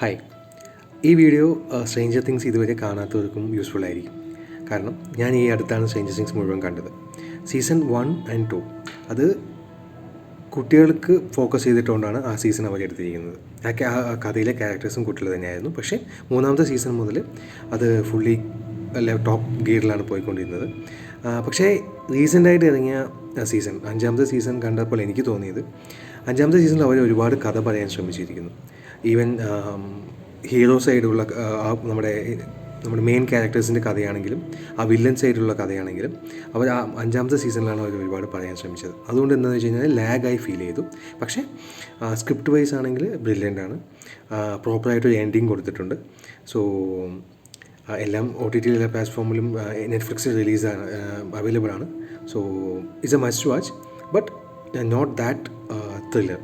Hi. ഈ video stranger things ഇതുവരെ കാണാത്തവർക്കും useful ആയിരിക്കും. കാരണം ഞാൻ ഈ അടുത്താണ് സ്ട്രേഞ്ചർ തിങ്സ് മുഴുവൻ കണ്ടത്. സീസൺ 1 and 2 അത് കുട്ടികൾക്ക് ഫോക്കസ് ചെയ്തിട്ടുകൊണ്ടാണ് ആ സീസൺ അവരെടുത്തിരിക്കുന്നത്. ആ കഥയിലെ ക്യാരക്ടേഴ്സും കുട്ടികൾ തന്നെയായിരുന്നു. പക്ഷേ മൂന്നാമത്തെ സീസൺ മുതൽ അത് ഫുള്ളി ടോപ്പ് ഗിയറിലാണ് പോയിക്കൊണ്ടിരുന്നത്. പക്ഷേ റീസെൻ്റായിട്ട് ഇറങ്ങിയ സീസൺ 5ാമത്തെ സീസൺ കണ്ടപ്പോൾ എനിക്ക് തോന്നിയത് 5ാമത്തെ സീസണിൽ അവർ ഒരുപാട് കഥ പറയാൻ ശ്രമിച്ചിരിക്കുന്നു. ഈവൻ ഹീറോ സൈഡുള്ള നമ്മുടെ മെയിൻ ക്യാരക്ടേഴ്സിൻ്റെ കഥയാണെങ്കിലും ആ വില്ലൻ സൈഡിലുള്ള കഥയാണെങ്കിലും അവർ ആ 5ാമത്തെ സീസണിലാണ് അവർ ഒരുപാട് പറയാൻ ശ്രമിച്ചത്. അതുകൊണ്ട് എന്താണെന്ന് വെച്ച് കഴിഞ്ഞാൽ ലാഗായി ഫീൽ ചെയ്തു. പക്ഷേ സ്ക്രിപ്റ്റ് വൈസ് ആണെങ്കിൽ ബ്രില്യൻ്റ് ആണ്. പ്രോപ്പറായിട്ടൊരു എൻഡിങ് കൊടുത്തിട്ടുണ്ട്. സോ എല്ലാം OTT എല്ലാ പ്ലാറ്റ്ഫോമിലും നെറ്റ്ഫ്ലിക്സിൽ റിലീസാണ്, അവൈലബിൾ ആണ്. So it's a must watch, but not that thriller.